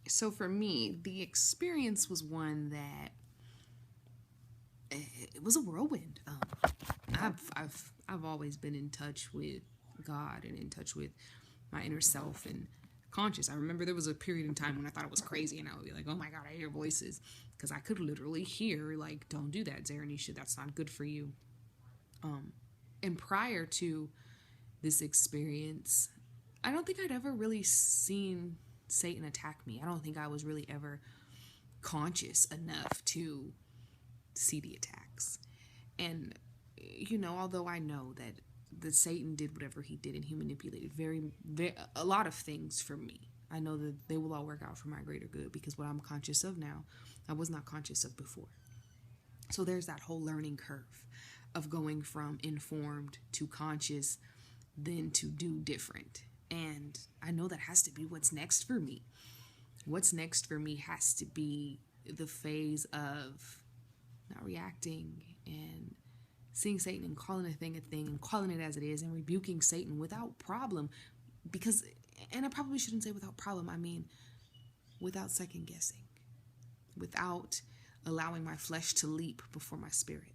So for me, the experience was one that it was a whirlwind. I've always been in touch with God and in touch with my inner self and conscious. I remember there was a period in time when I thought it was crazy, and I would be like, "Oh my God, I hear voices," because I could literally hear like, "Don't do that, Zaranisha. That's not good for you." And prior to this experience, I don't think I'd ever really seen Satan attack me. I don't think I was really ever conscious enough to see the attacks. And although I know that Satan did whatever he did and he manipulated a lot of things for me, I know that they will all work out for my greater good because what I'm conscious of now, I was not conscious of before. So there's that whole learning curve of going from informed to conscious, then to do different. And I know that has to be what's next for me. What's next for me has to be the phase of not reacting and seeing Satan and calling a thing and calling it as it is and rebuking Satan without problem. Because, and I probably shouldn't say without problem, I mean without second guessing, without allowing my flesh to leap before my spirit.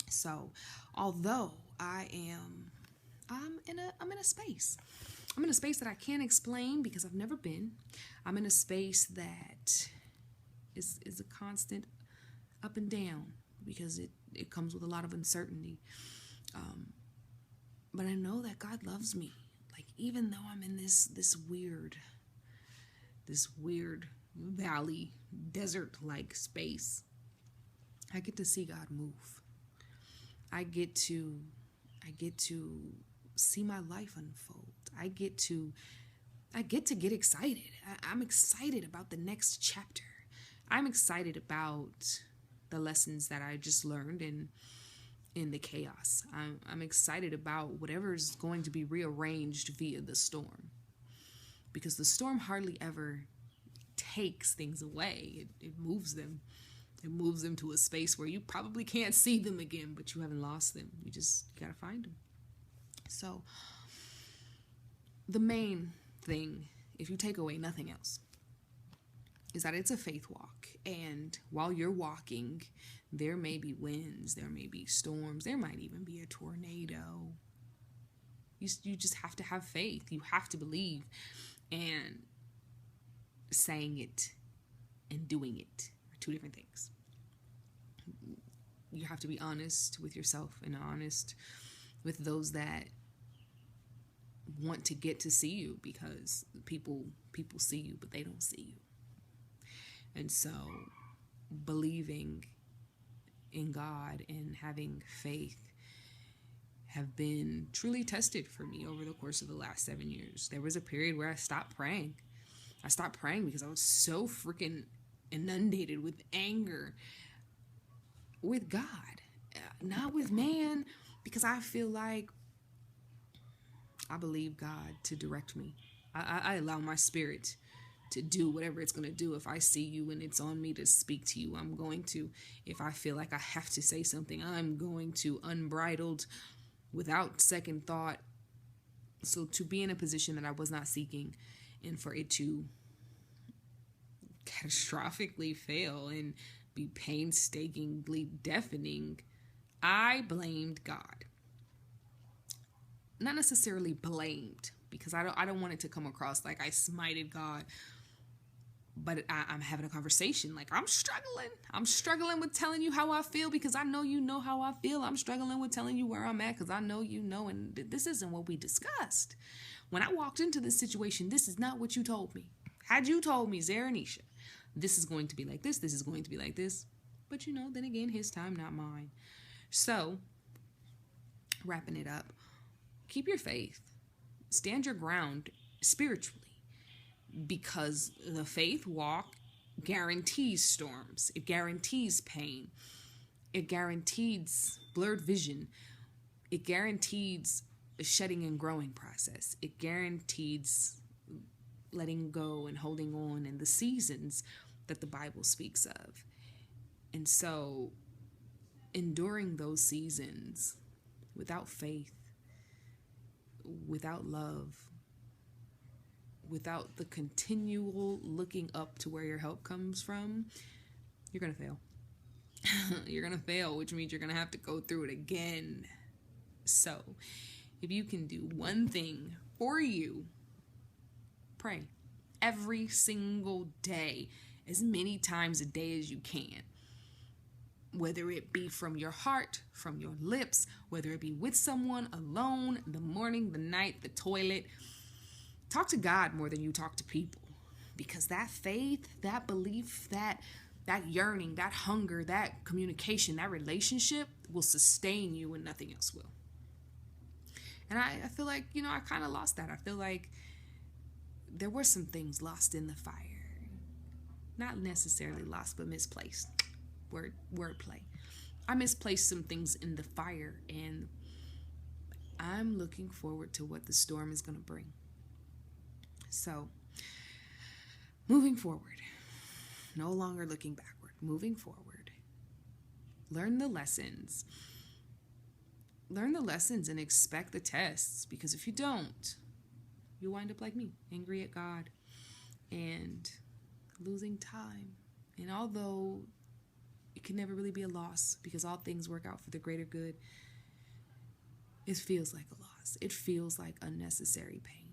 So, although I'm in a space. I'm in a space that I can't explain because I've never been. I'm in a space that is a constant up and down because it comes with a lot of uncertainty. But I know that God loves me. Like, even though I'm in this weird valley, desert-like space, I get to see God move. I get to see my life unfold. I get to get excited. I'm excited about the next chapter. I'm excited about the lessons that I just learned in the chaos. I'm excited about whatever's going to be rearranged via the storm. Because the storm hardly ever takes things away. It moves them. It moves them to a space where you probably can't see them again, but you haven't lost them. You gotta find them. So, the main thing, if you take away nothing else, is that it's a faith walk. And while you're walking, there may be winds, there may be storms, there might even be a tornado. You just have to have faith. You have to believe. And saying it and doing it are two different things. You have to be honest with yourself and honest with those that want to get to see you, because people see you but they don't see you. And so believing in God and having faith have been truly tested for me over the course of the last 7 years. There was a period where I stopped praying. I stopped praying because I was so freaking inundated with anger with God, not with man, because I feel like I believe God to direct me. I allow my spirit to do whatever it's going to do. If I see you and it's on me to speak to you, I'm going to. If I feel like I have to say something, I'm going to, unbridled, without second thought. So to be in a position that I was not seeking and for it to catastrophically fail and be painstakingly deafening, I blamed God. Not necessarily blamed, because I don't want it to come across like I smited God, but I'm having a conversation like I'm struggling with telling you how I feel because I know you know how I feel. I'm struggling with telling you where I'm at because I know you know, and this isn't what we discussed. When I walked into this situation, this is not what you told me. Had you told me, Zaranisha, this is going to be like this is going to be like this, but then again, his time, not mine. So, wrapping it up, keep your faith. Stand your ground spiritually, because the faith walk guarantees storms. It guarantees pain. It guarantees blurred vision. It guarantees a shedding and growing process. It guarantees letting go and holding on and the seasons that the Bible speaks of. And so, enduring those seasons without faith, without love, without the continual looking up to where your help comes from, you're going to fail. You're going to fail, which means you're going to have to go through it again. So, if you can do one thing for you, pray every single day, as many times a day as you can. Whether it be from your heart, from your lips, whether it be with someone, alone, the morning, the night, the toilet. Talk to God more than you talk to people. Because that faith, that belief, that yearning, that hunger, that communication, that relationship will sustain you and nothing else will. And I feel like, I kind of lost that. I feel like there were some things lost in the fire. Not necessarily lost, but misplaced. Wordplay. I misplaced some things in the fire, and I'm looking forward to what the storm is going to bring. So, moving forward, no longer looking backward, moving forward. Learn the lessons. Learn the lessons and expect the tests, because if you don't, you'll wind up like me, angry at God and losing time. And although it can never really be a loss, because all things work out for the greater good, it feels like a loss. It feels like unnecessary pain.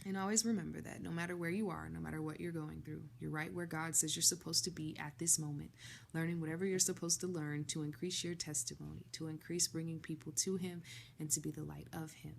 And always remember that no matter where you are, no matter what you're going through, you're right where God says you're supposed to be at this moment, learning whatever you're supposed to learn to increase your testimony, to increase bringing people to Him, and to be the light of Him.